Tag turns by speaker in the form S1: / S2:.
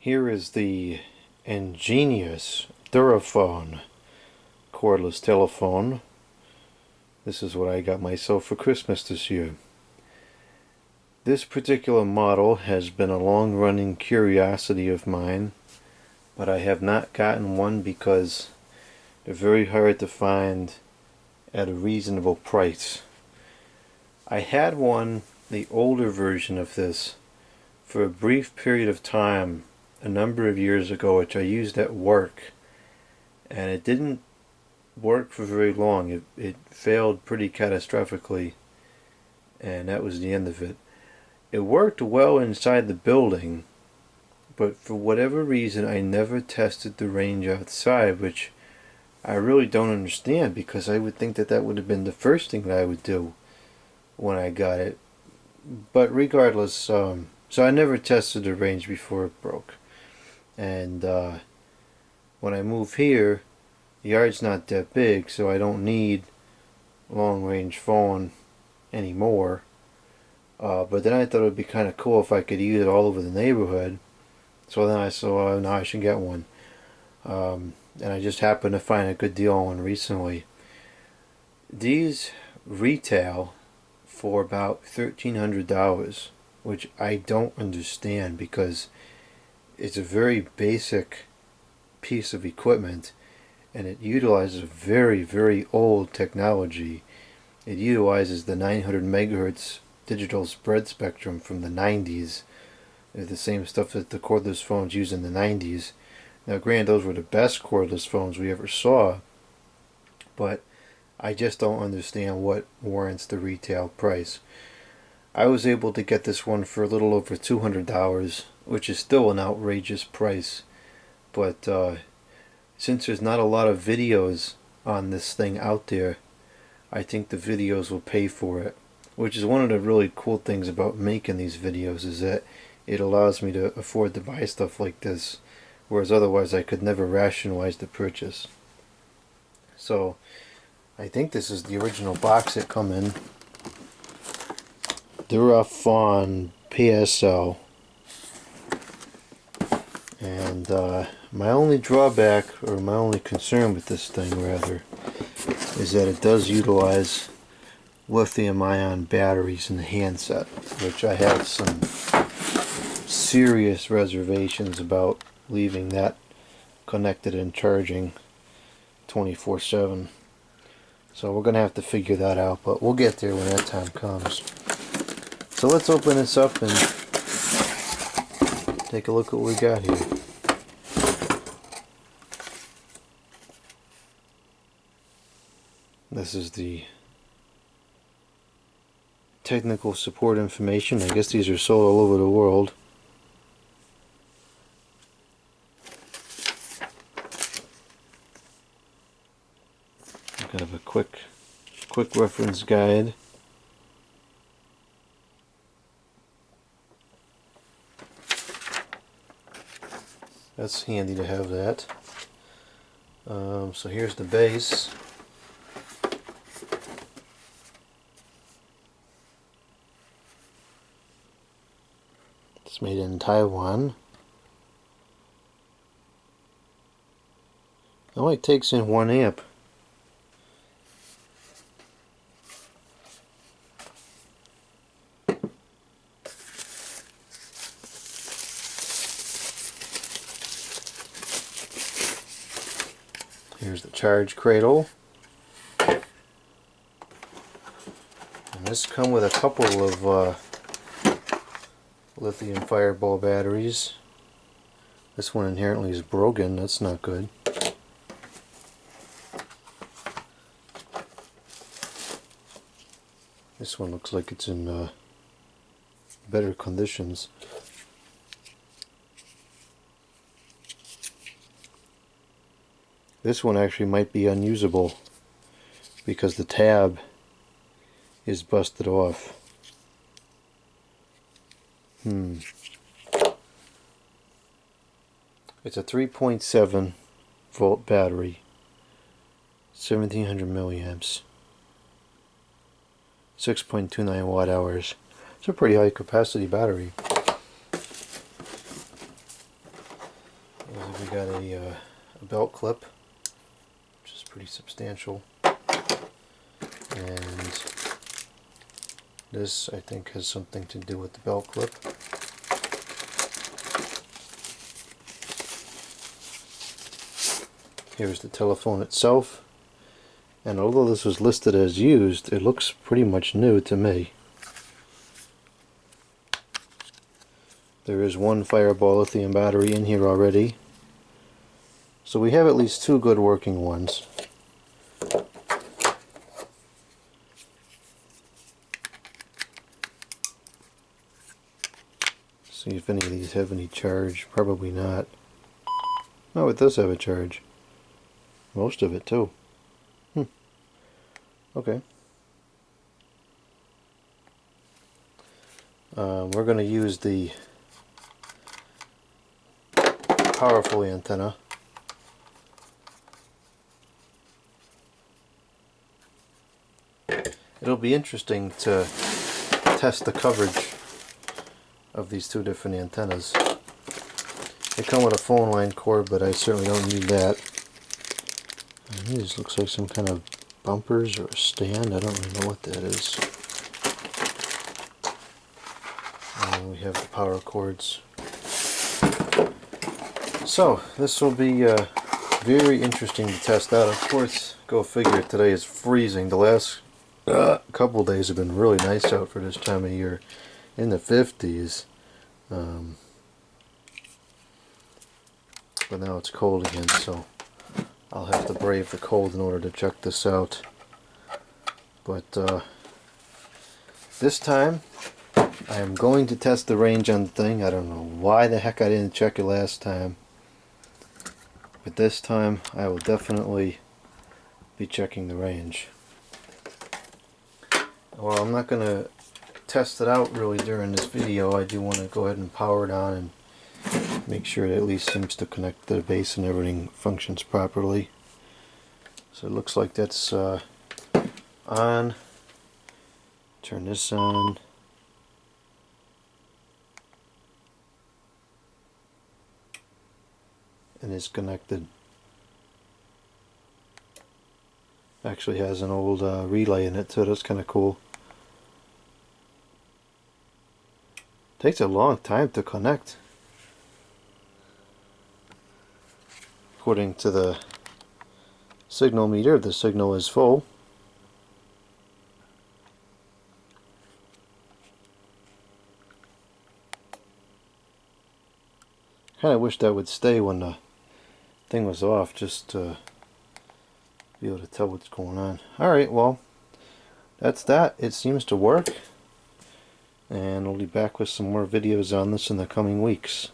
S1: Here is the Engenius DuraFon cordless telephone. This is what I got myself for Christmas this year. This particular model has been a long-running curiosity of mine, but I have not gotten one because they're very hard to find at a reasonable price. I had one, the older version of this, for a brief period of time a number of years ago, which I used at work, and it didn't work for very long. It failed pretty catastrophically, and that was the end of it. It worked well inside the building, but for whatever reason I never tested the range outside, which I really don't understand, because I would think that that would have been the first thing that I would do when I got it. But regardless, so I never tested the range before it broke. And when I move here, the yard's not that big, so I don't need long-range phone anymore. But then I thought it would be kind of cool if I could use it all over the neighborhood. So then I said, now I should get one. And I just happened to find a good deal on one recently. These retail for about $1,300, which I don't understand, because it's a very basic piece of equipment and it utilizes very, very old technology. It utilizes the 900 megahertz digital spread spectrum from the 90s. They're the same stuff that the cordless phones used in the 90s. Now granted, those were the best cordless phones we ever saw, but I just don't understand what warrants the retail price. I was able to get this one for a little over $200, which is still an outrageous price, but since there's not a lot of videos on this thing out there, I think the videos will pay for it, which is one of the really cool things about making these videos, is that it allows me to afford to buy stuff like this, whereas otherwise I could never rationalize the purchase. So I think this is the original box it come in. DuraFon PSL. And my only drawback, or my only concern with this thing rather, is that it does utilize lithium-ion batteries in the handset, which I have some serious reservations about leaving that connected and charging 24/7. So we're going to have to figure that out, but we'll get there when that time comes. So let's open this up and take a look at what we got here. This is the technical support information. I guess these are sold all over the world. Kind of a quick reference guide. That's handy to have that. So here's the base. It's made in Taiwan. It only takes in 1 amp. Here's the charge cradle. And this comes with a couple of lithium fireball batteries. This one inherently is broken. That's not good. This one looks like it's in better conditions. This one actually might be unusable because the tab is busted off. It's a 3.7 volt battery, 1700 milliamps, 6.29 watt hours. It's a pretty high capacity battery. We got a belt clip, which is pretty substantial, and this I think has something to do with the belt clip. Here's the telephone itself, and although this was listed as used, it looks pretty much new to me. There is one Fireball lithium battery in here already, so we have at least two good working ones. See if any of these have any charge. Probably not. No, it does have a charge. Most of it too. Okay. We're going to use the powerful antenna. It'll be interesting to test the coverage of these two different antennas. They come with a phone line cord, but I certainly don't need that. And these looks like some kind of bumpers or a stand. I don't really know what that is. And we have the power cords. So this will be very interesting to test out. Of course, go figure, today is freezing. The last couple of days have been really nice out for this time of year, in the 50s. But now it's cold again, so I'll have to brave the cold in order to check this out. But this time I am going to test the range on the thing. I don't know why the heck I didn't check it last time, but this time I will definitely be checking the range. Well, I'm not going to test it out really during this video. I do want to go ahead and power it on and make sure it at least seems to connect to the base and everything functions properly. So it looks like that's on. Turn this on. And it's connected. Actually has an old relay in it, so that's kind of cool. Takes a long time to connect. According to the signal meter, the signal is full. Kind of wish that would stay when the thing was off, just to be able to tell what's going on. Alright, well, that's that. It seems to work, and we'll be back with some more videos on this in the coming weeks.